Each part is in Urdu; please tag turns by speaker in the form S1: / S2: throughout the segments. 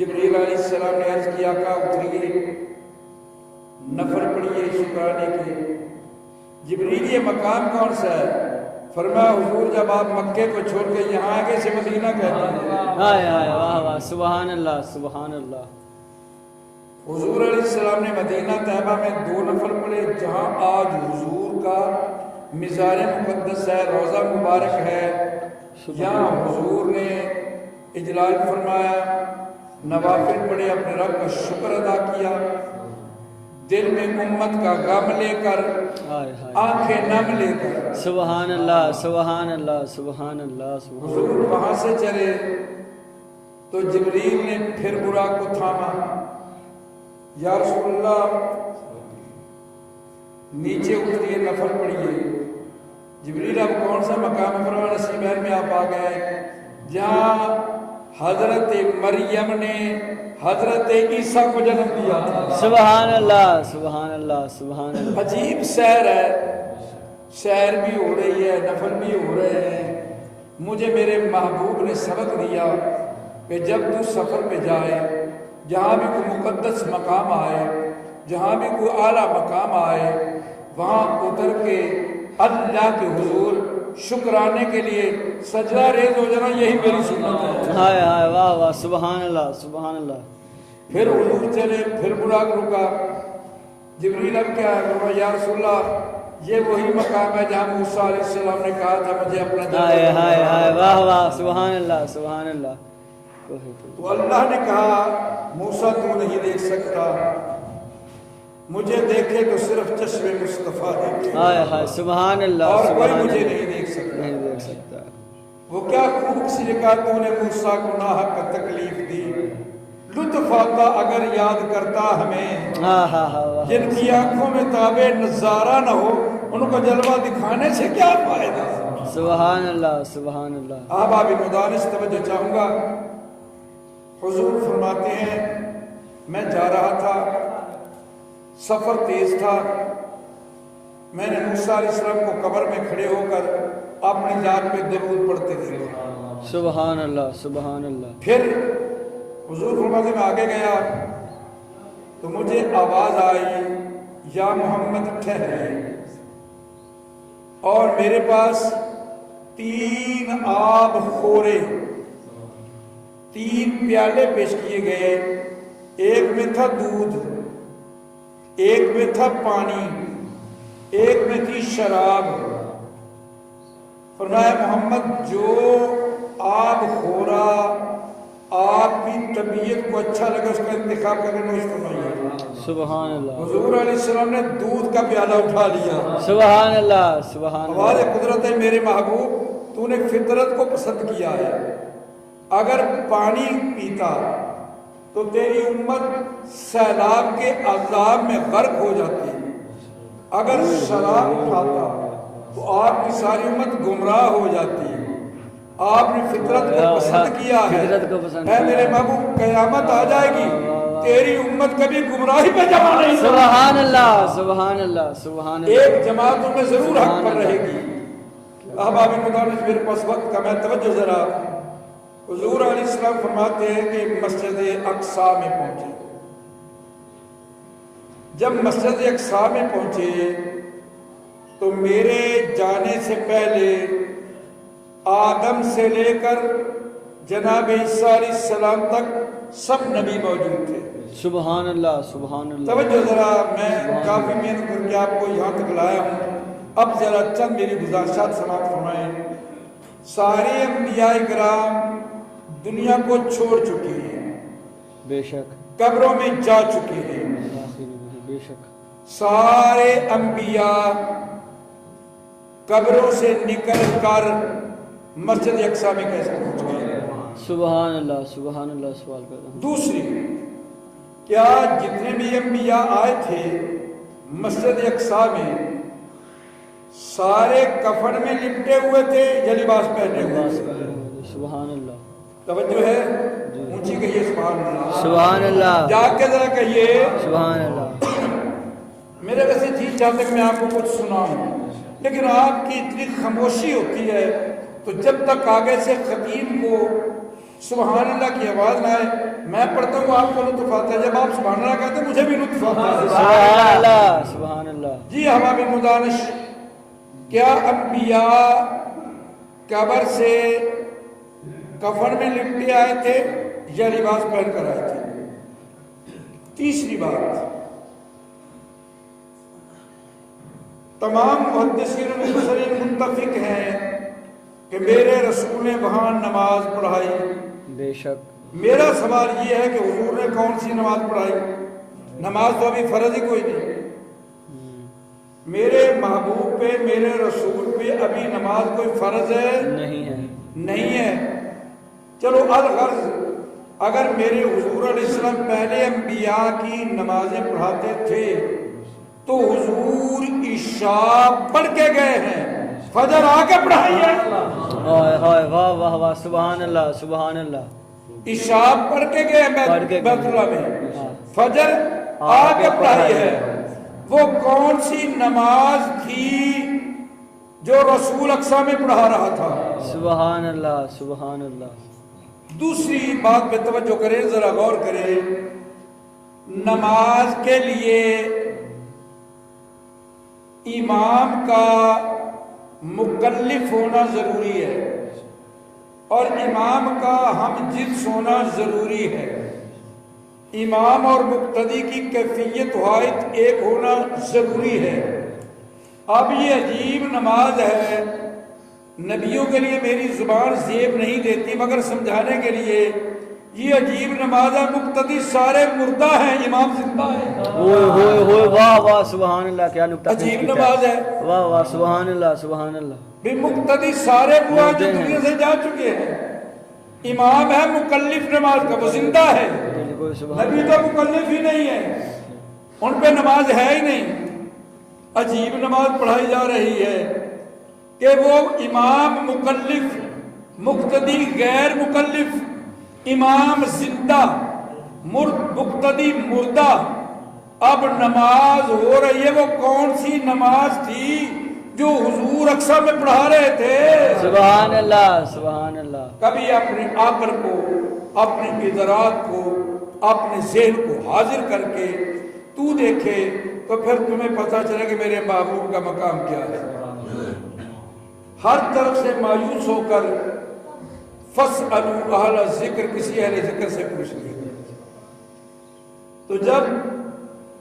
S1: جبریل علیہ السلام نے عرض کیا آقا اتریے، نفل پڑھیے شکرانے کے۔ جبریل یہ مقام کون سا ہے؟ فرمایا حضور جب آپ مکے کو چھوڑ کے یہاں آگے سے مدینہ کہتے ہیں۔
S2: ہائے ہائے واہ واہ، سبحان اللہ سبحان اللہ۔
S1: حضور علیہ السلام نے مدینہ طیبہ میں 2 نفل پڑھے، جہاں آج حضور کا مزار مقدس ہے، روضہ مبارک ہے، یہاں حضور نے اجلال فرمایا، نوافل پڑھے، اپنے رب کا شکر ادا کیا، دل میں امت کا غم لے کر، آنکھیں نم لے کر۔
S2: سبحان اللہ سبحان اللہ سبحان اللہ سبحان اللہ۔
S1: حضور وہاں سے چلے تو جبریل نے پھر براق کو تھاما، یا رسول اللہ نیچے اتریے نفل پڑھیے۔ جبریل اب کون سا مقام فرمان نصیبین میں آپ آ گئے جہاں حضرت مریم نے حضرت عیسیٰ کو جنم دیا تھا۔
S2: سبحان اللہ سبحان اللہ سبحان اللہ۔
S1: عجیب سیر ہے، سیر بھی ہو رہی ہے، نفل بھی ہو رہے ہیں۔ مجھے میرے محبوب نے سبق دیا کہ جب تو سفر پہ جائے، جہاں بھی کوئی مقدس مقام آئے، جہاں بھی کوئی اعلیٰ مقام آئے، وہاں اتر کے اللہ کے حضور شکرانے کے لیے سجدہ ریز ہو جانا، یہی میری سنت ہے۔
S2: ہائے ہائے واہ واہ، سبحان اللہ سبحان اللہ۔
S1: پھر حضور چلے، پھر براق رکا۔ جبریل اب کیا ہے؟ یا رسول اللہ یہ وہی مقام ہے جہاں موسیٰ علیہ السلام نے کہا تھا مجھے اپنا
S2: ہائے ہائے ہائے واہ واہ، سبحان اللہ سبحان اللہ۔
S1: تو اللہ نے کہا موسیٰ تو نہیں دیکھ سکتا، مجھے دیکھے تو صرف چشم مصطفیٰ دیکھے،
S2: ہائے ہائے سبحان اللہ
S1: اور کوئی
S2: سبحان
S1: مجھے
S2: اللہ۔
S1: نہیں دیکھ سکتا۔
S2: نہیں دیکھ سکتا۔
S1: وہ کیا خوب سی کہا تو نے موسیٰ کو ناحق تکلیف دی، لطف آتا اگر یاد کرتا ہمیں،
S2: ہاں ہاں ہاں،
S1: جن کی آنکھوں میں تابع نظارہ نہ ہو ان کو جلوہ دکھانے سے کیا فائدہ۔
S2: سبحان اللہ سبحان اللہ۔
S1: آپ مدانس توجہ چاہوں گا۔ حضور فرماتے ہیں میں جا رہا تھا، سفر تیز تھا، میں نے موسیٰ علیہ السلام کو قبر میں کھڑے ہو کر اپنی ذات پہ درود پڑھتے دیکھا۔
S2: سبحان اللہ سبحان اللہ۔
S1: پھر حضور فرماتے میں آگے گیا تو مجھے آواز آئی یا محمد ٹھہرے، اور میرے پاس 3 آب خورے، 3 پیالے پیش کیے گئے، ایک میں تھا دودھ، ایک میں تھا پانی، ایک میں تھی شراب۔ فرمایا محمد جو آب خورا آپ کی طبیعت کو اچھا لگا اس کا انتخاب کر کے نوش فرمائیے۔
S2: سبحان اللہ۔
S1: حضور علیہ السلام نے دودھ کا پیالہ اٹھا لیا۔
S2: سبحان اللہ سبحان
S1: آواز
S2: اللہ۔
S1: قدرت ہے میرے محبوب، تو نے فطرت کو پسند کیا ہے، اگر پانی پیتا تو تیری امت سیلاب کے عذاب میں غرق ہو جاتی، اگر شراب اٹھاتا تو آپ کی ساری امت گمراہ ہو جاتی۔ آپ نے فطرت کو پسند کیا ہے، اے میرے محبوب قیامت آ جائے گی تیری امت کبھی گمراہی پہ جمع نہیں ہوگی۔
S2: سبحان اللہ سبحان اللہ سبحان اللہ۔
S1: ایک جماعت ان میں ضرور حق پر رہے گی۔ احباب مدارس میرے پاس وقت کا میں توجہ ذرا۔ حضور علیہ السلام فرماتے ہیں کہ مسجد اقصیٰ میں پہنچے۔ جب مسجد اقصیٰ میں پہنچے تو میرے جانے سے پہلے آدم سے لے کر جناب عیسیٰ علیہ السلام تک سب نبی موجود تھے۔
S2: سبحان اللہ سبحان اللہ۔
S1: توجہ ذرا، میں کافی محنت کر کے آپ کو یہاں تک لایا ہوں، اب ذرا چند میری گزارشات سماعت فرمائیں۔ سارے انبیاء کرام دنیا کو چھوڑ چکے ہیں،
S2: بے شک
S1: قبروں میں جا چکے ہیں۔
S2: بے شک
S1: سارے انبیاء قبروں سے نکل کر مسجد اقصیٰ میں کیسے پہنچ گئے؟
S2: سبحان اللہ سبحان اللہ۔ سوال کرتا ہوں،
S1: دوسری، کیا جتنے بھی انبیاء آئے تھے مسجد اقصیٰ میں سارے کفن میں لپٹے ہوئے تھے یا لباس پہنے ہوئے تھے؟
S2: سبحان اللہ۔
S1: توجہ ہے، اونچی کہیے سبحان اللہ،
S2: سبحان اللہ،
S1: جا کے ذرا کہیے
S2: سبحان اللہ۔
S1: میرے ویسے جی چاہتے کہ میں آپ کو کچھ سناؤں، لیکن آپ کی اتنی خاموشی ہوتی ہے تو جب تک آگے سے خطیب کو سبحان اللہ کی آواز نہ آئے، میں پڑھتا ہوں آپ کو لطف آتا ہے، جب آپ سبحان اللہ کہتے ہیں مجھے بھی لطف آتا ہے۔
S2: سبحان اللہ سبحان اللہ۔
S1: جی ہوا بھی مدانش، کیا انبیاء قبر سے کفن میں لپٹے آئے تھے یا لباس پہن کر آئے تھے؟ تیسری بات، تمام محدثین و مفسرین متفق ہیں کہ میرے رسول نے وہاں نماز پڑھائی۔
S2: بے شک۔
S1: میرا سوال یہ ہے کہ حضور نے کون سی نماز پڑھائی؟ نماز تو ابھی فرض ہی کوئی نہیں، میرے محبوب پہ میرے رسول پہ ابھی نماز کوئی فرض ہے نہیں ہے۔ چلو الغرض اگر میرے حضور علیہ السلام پہلے انبیاء کی نمازیں پڑھاتے تھے تو حضور عشاء پڑھ کے گئے ہیں، فجر آ کے پڑھائی ہے۔
S2: واہ واہ واہ، سبحان اللہ سبحان اللہ۔
S1: عشاء پڑھ کے گئے بیت اللہ میں، فجر آ کے پڑھائی ہے۔ وہ کون سی نماز تھی جو رسول اقصیٰ میں پڑھا رہا تھا؟
S2: سبحان اللہ سبحان اللہ۔
S1: دوسری بات پہ توجہ کریں، ذرا غور کریں، نماز کے لیے امام کا مکلف ہونا ضروری ہے اور امام کا ہم جنس ہونا ضروری ہے۔ امام اور مقتدی کی کیفیت واحد ایک ہونا ضروری ہے۔ اب یہ عجیب نماز ہے، نبیوں کے لیے میری زبان زیب نہیں دیتی مگر سمجھانے کے لیے، یہ عجیب نماز ہے، مقتدی سارے مردہ ہیں، امام زندہ ہے۔
S2: ہوئے واہ واہ سبحان اللہ، کیا نکتہ
S1: عجیب نماز ہے،
S2: واہ واہ سبحان اللہ سبحان اللہ۔
S1: بھی مقتدی سارے وہ ہیں جو دنیا سے جا چکے ہیں، امام ہے مکلف نماز کا، وہ زندہ ہے، نبی تو مکلف ہی نہیں ہے، ان پہ نماز ہے ہی نہیں۔ عجیب نماز پڑھائی جا رہی ہے کہ وہ امام مکلف، مقتدی غیر مکلف، امام زندہ، مقتدی مردہ۔ اب نماز ہو رہی ہے، وہ کون سی نماز تھی جو حضور اقصیٰ میں پڑھا رہے تھے؟
S2: سبحان اللہ سبحان اللہ۔
S1: کبھی اپنے عقل کو، اپنے ادراک کو، اپنے ذہن کو حاضر کر کے تو دیکھے تو پھر تمہیں پتہ چلے کہ میرے محبوب کا مقام کیا ہے۔ ہر طرف سے مایوس ہو کر فَاسْأَلُوا أَهْلَ الذِّكْرِ، کسی اہل ذکر سے پوچھ لیا۔ تو جب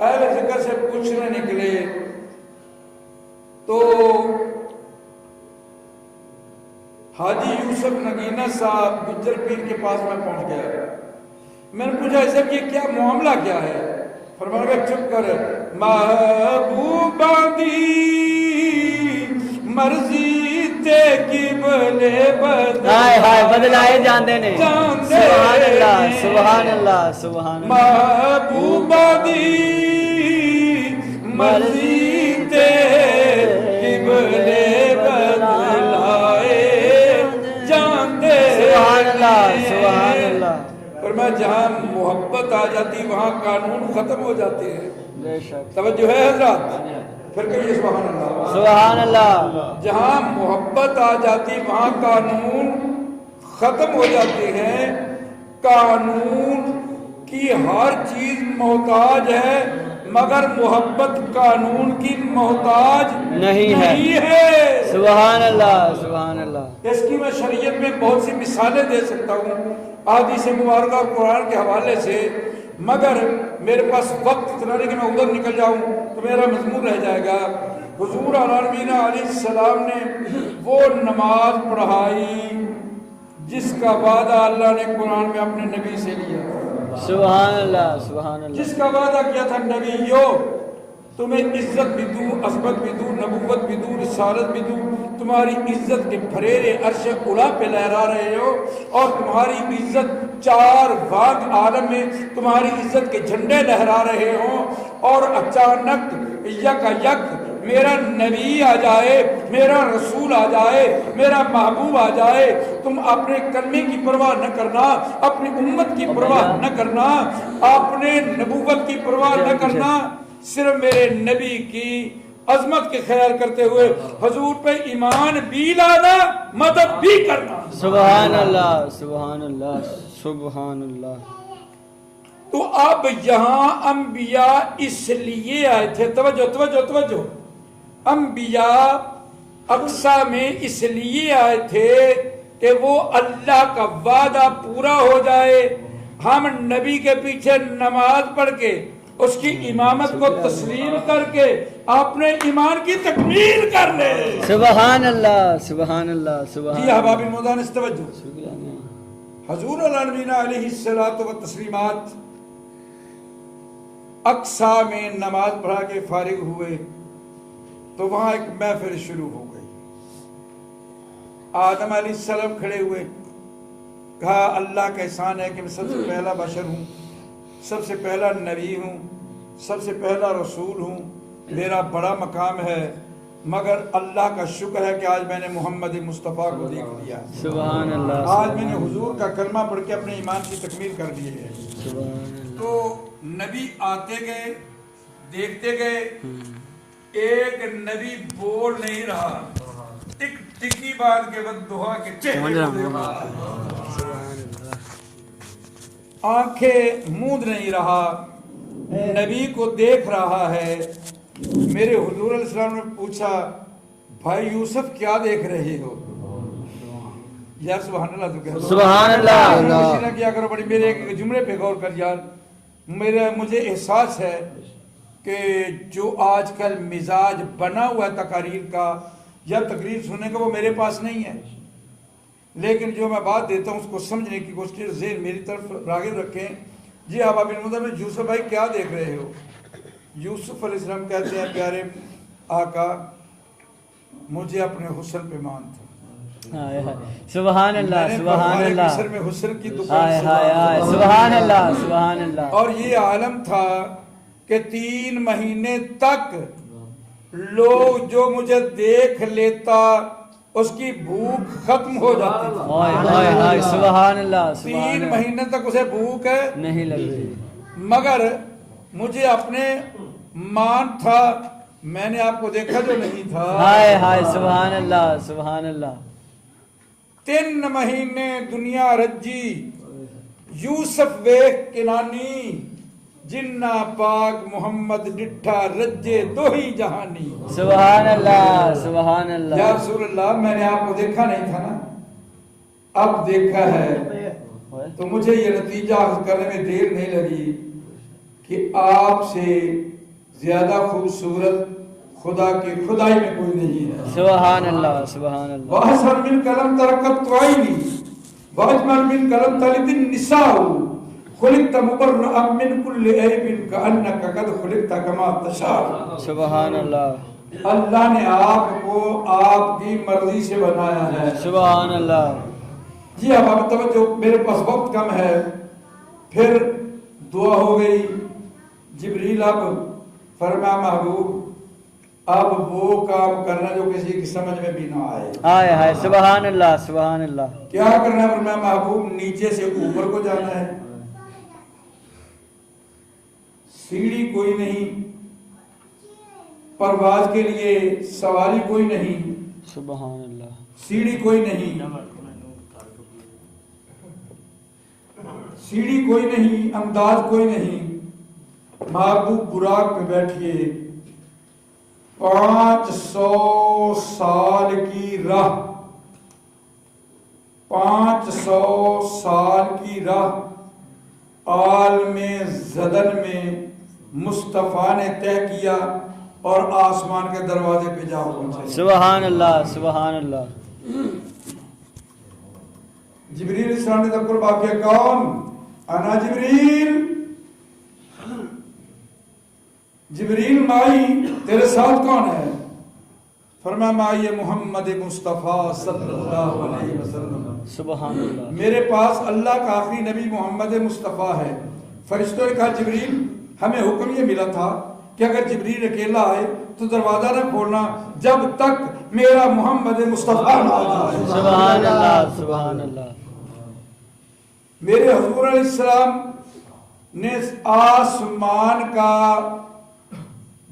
S1: اہل ذکر سے پوچھنے نکلے تو حاجی یوسف نگینہ صاحب گجر پیر کے پاس میں پہنچ گیا۔ میں نے پوچھا اس سے یہ کیا معاملہ کیا ہے؟ فرمایا کہ چپ کر، محبوباں دی مرضی تے قبلے
S2: بدلائے جاندے نے۔ سبحان اللہ سبحان اللہ سبحان اللہ۔
S1: محبوباں دی مرضی تے قبلے بدلائے جاندے۔
S2: سبحان اللہ سبحان اللہ۔
S1: فرمایا جہاں محبت آ جاتی وہاں قانون ختم ہو جاتے ہیں۔
S2: بے شک۔
S1: توجہ ہے حضرات؟ پھر کہیے سبحان اللہ
S2: سبحان اللہ۔
S1: جہاں محبت آ جاتی وہاں قانون ختم ہو جاتے ہیں۔ قانون کی ہر چیز محتاج ہے مگر محبت قانون کی محتاج نہیں ہے۔
S2: سبحان اللہ سبحان اللہ۔
S1: اس کی میں شریعت میں بہت سی مثالیں دے سکتا ہوں حدیث مبارکہ اور قرآن کے حوالے سے، مگر میرے پاس وقت اتنا نہیں کہ میں ادھر نکل جاؤں تو میرا مضمون رہ جائے گا۔ حضور علیہ السلام نے وہ نماز پڑھائی جس کا وعدہ اللہ نے قرآن میں اپنے نبی سے لیا،
S2: سبحان اللہ سبحان اللہ۔
S1: جس کا وعدہ کیا تھا، نبیو تمہیں عزت بھی دوں، عظمت بھی دوں، نبوت بھی دوں، رسالت بھی دوں، تمہاری عزت کے پھریرے عرش اولا پہ لہرا رہے ہو اور تمہاری عزت چار واگ عالم میں تمہاری عزت کے جھنڈے لہرا رہے ہوں، اور اچانک یک میرا نبی آ جائے، میرا رسول آ جائے، میرا محبوب آ جائے، تم اپنے کلمے کی پرواہ نہ کرنا، اپنی امت کی پرواہ نہ کرنا، اپنے نبوت کی پرواہ نہ کرنا، صرف میرے نبی کی عظمت کے خیال کرتے ہوئے حضور پہ ایمان بھی لانا، مدد بھی کرنا۔
S2: سبحان اللہ سبحان اللہ سبحان اللہ۔
S1: تو اب یہاں انبیاء اس لیے آئے تھے، توجہ توجہ توجہ، انبیاء اقصیٰ میں اس لیے آئے تھے کہ وہ اللہ کا وعدہ پورا ہو جائے، ہم نبی کے پیچھے نماز پڑھ کے اس کی امامت کو تسلیم کر کے اپنے ایمان کی تکمیل کر لے۔
S2: سبحان اللہ سبحان اللہ سبحان
S1: جی احباب المدان توجہ،
S2: اللہ۔
S1: حضور العالمین علیہ الصلوۃ والتسلیمات اقصیٰ میں نماز پڑھا کے فارغ ہوئے تو وہاں ایک محفل شروع ہو گئی۔ آدم علیہ السلام کھڑے ہوئے، کہا اللہ کا احسان ہے کہ میں سب سے پہلا بشر ہوں، سب سے پہلا نبی ہوں، سب سے پہلا رسول ہوں، میرا بڑا مقام ہے، مگر اللہ کا شکر ہے کہ آج میں نے محمد مصطفیٰ کو دیکھ لیا،
S2: سبحان اللہ۔
S1: آج میں نے حضور کا کلمہ پڑھ کے اپنے ایمان کی تکمیل کر لی ہے۔ تو نبی آتے گئے، دیکھتے گئے، ایک نبی بول نہیں رہا، ٹک ٹکی بات کے بعد دعا کے چہرے آنکھیں موند نہیں رہا، نبی کو دیکھ رہا ہے۔ میرے حضور علیہ السلام نے پوچھا، بھائی یوسف کیا دیکھ رہے ہو؟ یار سبحان اللہ تو کہہ
S2: سبحان اللہ۔
S1: نہ کیا کرو بڑی، میرے ایک جملے پہ غور کر یار، مجھے احساس ہے کہ جو آج کل مزاج بنا ہوا ہے تقاریر کا یا تقریر سننے کا وہ میرے پاس نہیں ہے، لیکن جو میں بات دیتا ہوں اس کو سمجھنے کی کوشش ذہن میری طرف راغب رکھیں۔ جی آپ میں یوسف بھائی کیا دیکھ رہے ہو؟ یوسف علیہ السلام کہتے ہیں پیارے آقا مجھے اپنے حسن پہ مان تھا،
S2: سبحان اللہ سبحان اللہ،
S1: مصر میں حسن کی دکان
S2: سبحان اللہ سبحان اللہ۔
S1: اور یہ عالم تھا کہ 3 مہینے تک لوگ جو مجھے دیکھ لیتا اس کی بھوک ختم ہو جاتی تھی،
S2: سبحان اللہ۔
S1: 3 مہینے تک اسے بھوک
S2: نہیں لگ رہی،
S1: مگر مجھے اپنے مان تھا، میں نے آپ کو دیکھا جو نہیں تھا۔
S2: ہائے ہائے سبحان اللہ سبحان اللہ۔
S1: 3 مہینے دنیا رجی، یوسف ویخ کنانی، جنہ پاک محمد ڈٹھا رجے دو ہی جہانی۔
S2: سبحان اللہ سبحان اللہ۔
S1: یا رسول اللہ میں نے آپ کو دیکھا نہیں تھا نا، اب دیکھا ہے تو مجھے یہ نتیجہ حاصل کرنے میں دیر نہیں لگی کہ آپ سے زیادہ خوبصورت خدا کی خدائی میں کوئی نہیں ہے۔
S2: سبحان اللہ سبحان اللہ۔
S1: وَأَحْسَنُ مِنْ كَلَمْ تَرَكَتْ عَيْنِي وَأَجْمَلُ مِنْ كَلَمْ تَلِدِ النِّسَاءُ خُلِقْتَ مُبَرَّأً مِنْ كُلِّ عَيْبٍ كَأَنَّكَ قَدْ خُلِقْتَ كَمَا تَشَاءُ۔
S2: سبحان اللہ۔
S1: اللہ نے آپ کو آپ کی مرضی سے بنایا ہے۔
S2: سبحان اللہ۔
S1: جی اب آپ توجہ، میرے پاس وقت کم ہے، پھر دعا ہو گئی، جبریل اب فرمایا محبوب اب وہ کام کرنا جو کسی کی سمجھ میں بھی نہ آئے۔
S2: ہائے ہائے سبحان اللہ سبحان اللہ۔
S1: کیا کرنا ہے؟ فرمایا محبوب نیچے سے اوپر کو جانا ہے، سیڑھی کوئی نہیں، پرواز کے لیے سواری کوئی نہیں،
S2: سبحان اللہ۔
S1: سیڑھی کوئی نہیں، سیڑھی کوئی نہیں، انداز کوئی نہیں، محبوب براق پہ بیٹھئے، 500 سال کی راہ، 500 سال کی راہ عالم زدن میں مصطفیٰ نے طے کیا اور آسمان کے دروازے پہ جا پہنچے۔
S2: سبحان اللہ سبحان اللہ۔
S1: جبریل علیہ السلام نے تذکر واقعہ کون؟ انا جبریل، جبریل مائی تیرے ساتھ کون ہے؟ فرمایا مائی محمد مصطفیٰ صلی اللہ علیہ وسلم۔
S2: سبحان اللہ۔
S1: میرے پاس اللہ کا آخری نبی محمد مصطفیٰ ہے۔ فرشتوں نے کہا جبریل ہمیں حکم یہ ملا تھا کہ اگر جبریل اکیلا آئے تو دروازہ نہ کھولنا جب تک میرا محمد مصطفیٰ نہ آ جائے۔
S2: سبحان اللہ سبحان اللہ۔
S1: میرے حضور علیہ السلام نے آسمان کا